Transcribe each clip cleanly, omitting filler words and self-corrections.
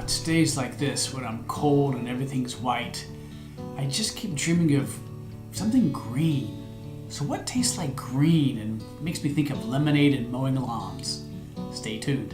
It's days like this when I'm cold and everything's white. I just keep dreaming of something green. So what tastes like green and makes me think of lemonade and mowing lawns? Stay tuned.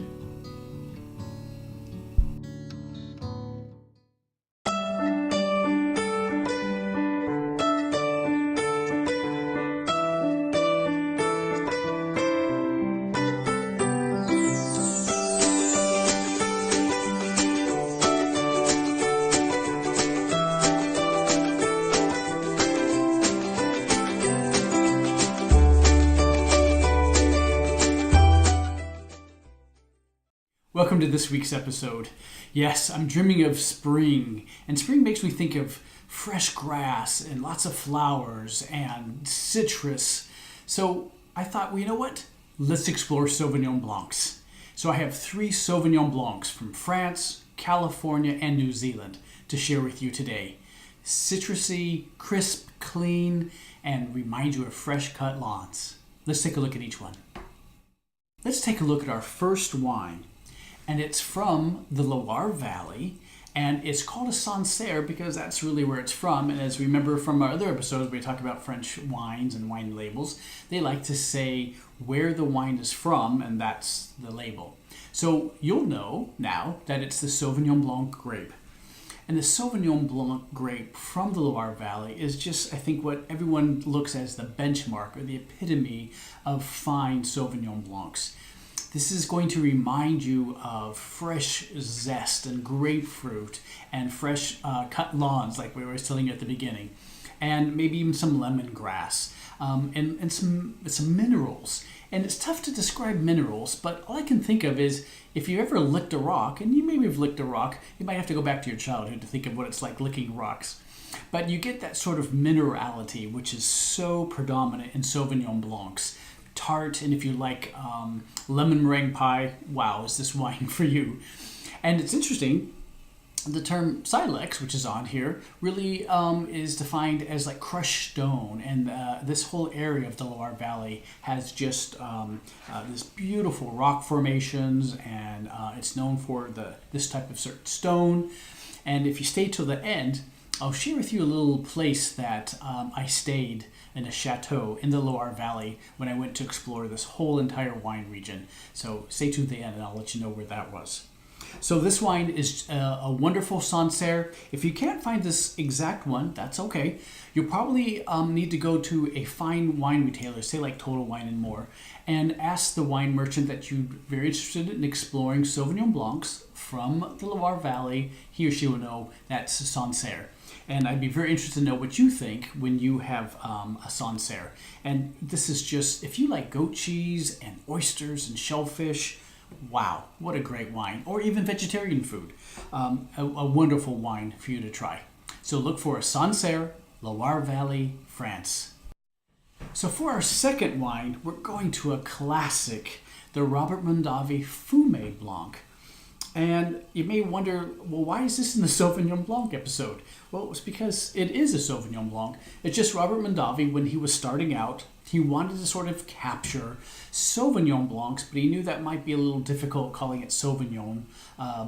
Welcome to this week's episode. Yes, I'm dreaming of spring, and spring makes me think of fresh grass and lots of flowers and citrus. So I thought, well, you know what? Let's explore Sauvignon Blancs. So I have 3 Sauvignon Blancs from France, California, and New Zealand to share with you today. Citrusy, crisp, clean, and remind you of fresh cut lawns. Let's take a look at each one. Let's take a look at our first wine. And it's from the Loire Valley, and it's called a Sancerre because that's really where it's from. And as we remember from our other episodes, we talk about French wines and wine labels. They like to say where the wine is from, and that's the label. So you'll know now that it's the Sauvignon Blanc grape. And the Sauvignon Blanc grape from the Loire Valley is just, I think, what everyone looks at as the benchmark or the epitome of fine Sauvignon Blancs. This is going to remind you of fresh zest and grapefruit and fresh cut lawns, like we were telling you at the beginning, and maybe even some lemongrass and some minerals. And it's tough to describe minerals, but all I can think of is if you ever licked a rock, and you maybe have licked a rock, you might have to go back to your childhood to think of what it's like licking rocks. But you get that sort of minerality, which is so predominant in Sauvignon Blancs. Tart, and if you like lemon meringue pie, wow, is this wine for you? And it's interesting, the term silex, which is on here, really is defined as like crushed stone, and this whole area of the Loire Valley has just this beautiful rock formations, and it's known for this type of certain stone. And if you stay till the end, I'll share with you a little place that I stayed in a chateau in the Loire Valley when I went to explore this whole entire wine region. So stay tuned to the end and I'll let you know where that was. So this wine is a wonderful Sancerre. If you can't find this exact one, that's okay. You'll probably need to go to a fine wine retailer, say like Total Wine and More, and ask the wine merchant that you're very interested in exploring Sauvignon Blancs from the Loire Valley. He or she will know that's Sancerre. And I'd be very interested to know what you think when you have a Sancerre. And this is just, if you like goat cheese and oysters and shellfish, wow, what a great wine. Or even vegetarian food. A wonderful wine for you to try. So look for a Sancerre, Loire Valley, France. So for our second wine, we're going to a classic, the Robert Mondavi Fume Blanc. And you may wonder, well, why is this in the Sauvignon Blanc episode? Well, it's because it is a Sauvignon Blanc. It's just Robert Mondavi, when he was starting out, he wanted to sort of capture Sauvignon Blancs, but he knew that might be a little difficult calling it Sauvignon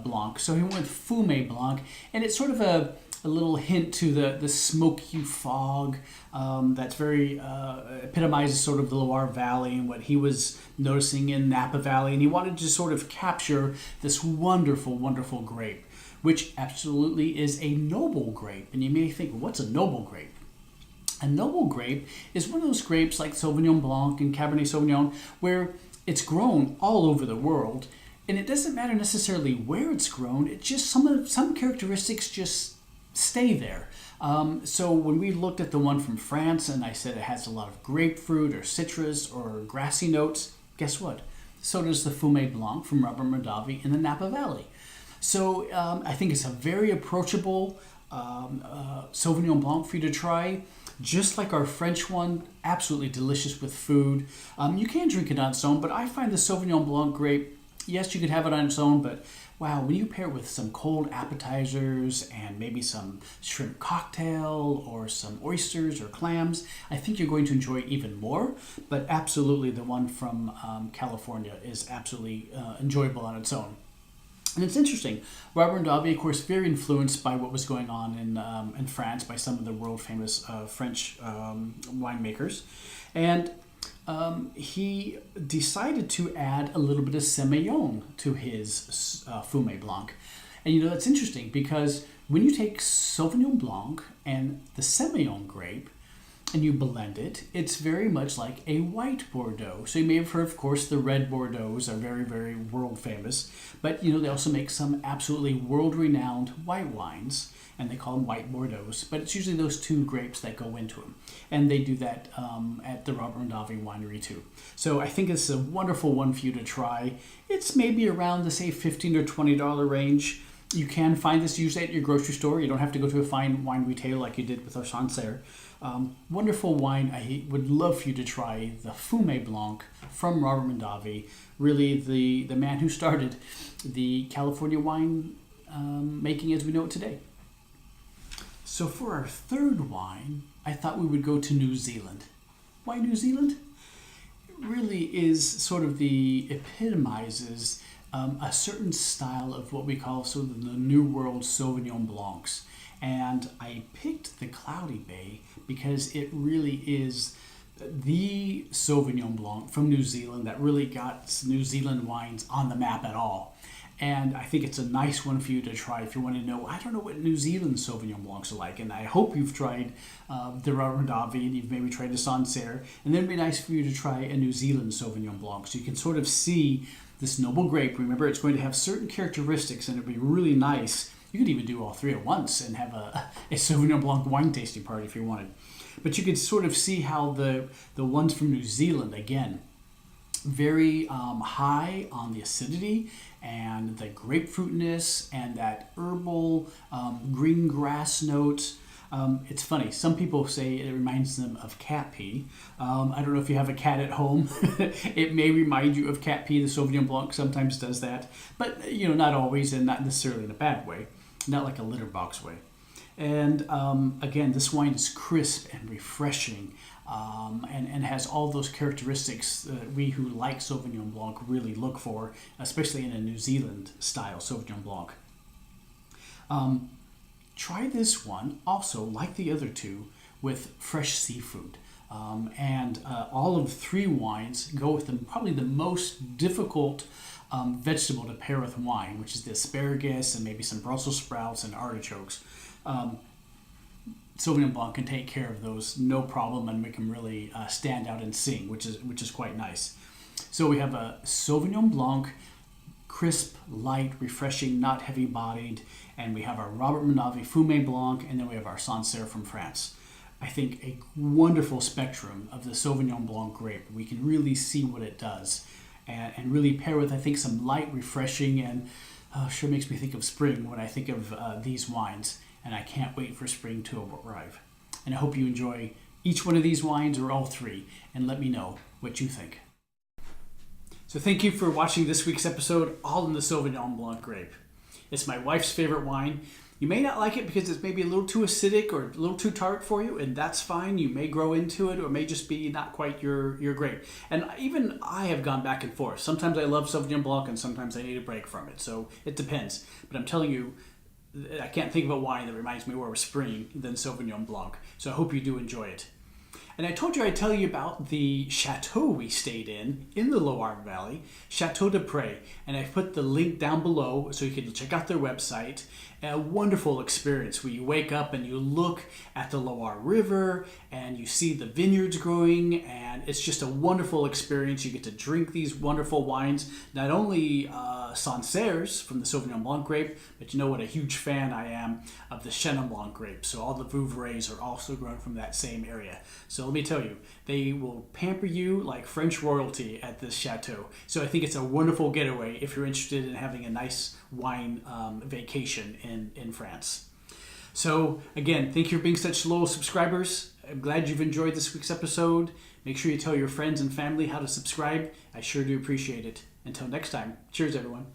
Blanc. So he went with Fume Blanc, and it's sort of a little hint to the smoky fog that's very epitomizes sort of the Loire Valley and what he was noticing in Napa Valley. And he wanted to sort of capture this wonderful, wonderful grape, which absolutely is a noble grape. And you may think, what's a noble grape? A noble grape is one of those grapes like Sauvignon Blanc and Cabernet Sauvignon where it's grown all over the world. And it doesn't matter necessarily where it's grown. It just some characteristics just stay there. So when we looked at the one from France and I said it has a lot of grapefruit or citrus or grassy notes, guess what? So does the Fume Blanc from Robert Mondavi in the Napa Valley. So I think it's a very approachable Sauvignon Blanc for you to try. Just like our French one, absolutely delicious with food. You can drink it on its own, but I find the Sauvignon Blanc grape, yes, you could have it on its own, but wow, when you pair it with some cold appetizers and maybe some shrimp cocktail or some oysters or clams, I think you're going to enjoy it even more. But absolutely, the one from California is absolutely enjoyable on its own. And it's interesting. Robert Mondavi, of course, very influenced by what was going on in France by some of the world famous French winemakers. And he decided to add a little bit of Semillon to his Fume Blanc. And you know, that's interesting because when you take Sauvignon Blanc and the Semillon grape and you blend it, it's very much like a white Bordeaux. So you may have heard, of course, the red Bordeaux's are very, very world famous. But, you know, they also make some absolutely world-renowned white wines, and they call them white Bordeaux's. But it's usually those two grapes that go into them. And they do that at the Robert Mondavi winery, too. So I think it's a wonderful one for you to try. It's maybe around the, say, $15 or $20 range. You can find this usually at your grocery store. You don't have to go to a fine wine retailer like you did with our Sancerre. Wonderful wine. I would love for you to try the Fume Blanc from Robert Mondavi. Really the man who started the California wine making as we know it today. So for our third wine, I thought we would go to New Zealand. Why New Zealand? It really is sort of the epitomizes a certain style of what we call sort of the New World Sauvignon Blancs. And I picked the Cloudy Bay because it really is the Sauvignon Blanc from New Zealand that really got New Zealand wines on the map at all. And I think it's a nice one for you to try if you want to know, I don't know what New Zealand Sauvignon Blancs are like. And I hope you've tried the Robert Mondavi and you've maybe tried the Sancerre. And then it'd be nice for you to try a New Zealand Sauvignon Blanc. So you can sort of see this noble grape. Remember, it's going to have certain characteristics and it'd be really nice. You could even do all three at once and have a Sauvignon Blanc wine tasting party if you wanted. But you could sort of see how the ones from New Zealand, again, very high on the acidity and the grapefruitness and that herbal green grass note. It's funny. Some people say it reminds them of cat pee. I don't know if you have a cat at home. It may remind you of cat pee. The Sauvignon Blanc sometimes does that. But, you know, not always and not necessarily in a bad way. Not like a litter box way. And again, this wine is crisp and refreshing and has all those characteristics that we who like Sauvignon Blanc really look for, especially in a New Zealand style Sauvignon Blanc. Try this one also, like the other two, with fresh seafood. And all of the three wines go with probably the most difficult vegetable to pair with wine, which is the asparagus and maybe some Brussels sprouts and artichokes. Sauvignon Blanc can take care of those no problem and make them really stand out and sing, which is quite nice. So we have a Sauvignon Blanc, crisp, light, refreshing, not heavy-bodied, and we have our Robert Mondavi Fume Blanc, and then we have our Sancerre from France. I think a wonderful spectrum of the Sauvignon Blanc grape. We can really see what it does and really pair with, I think, some light, refreshing, and sure makes me think of spring when I think of these wines. And I can't wait for spring to arrive. And I hope you enjoy each one of these wines or all three, and let me know what you think. So thank you for watching this week's episode, all in the Sauvignon Blanc grape. It's my wife's favorite wine. You may not like it because it's maybe a little too acidic or a little too tart for you, and that's fine. You may grow into it or it may just be not quite your grape. And even I have gone back and forth. Sometimes I love Sauvignon Blanc and sometimes I need a break from it. So it depends. But I'm telling you, I can't think of a wine that reminds me more of spring than Sauvignon Blanc. So I hope you do enjoy it. And I told you I'd tell you about the chateau we stayed in the Loire Valley, Chateau de Pré. And I put the link down below so you can check out their website. A wonderful experience where you wake up and you look at the Loire River and you see the vineyards growing, and it's just a wonderful experience. You get to drink these wonderful wines, not only Sancerres from the Sauvignon Blanc grape, but you know what a huge fan I am of the Chenin Blanc grape. So all the Vouvrays are also grown from that same area. So let me tell you, they will pamper you like French royalty at this chateau. So I think it's a wonderful getaway if you're interested in having a nice wine vacation in France. So again, thank you for being such loyal subscribers. I'm glad you've enjoyed this week's episode. Make sure you tell your friends and family how to subscribe. I sure do appreciate it. Until next time, cheers everyone.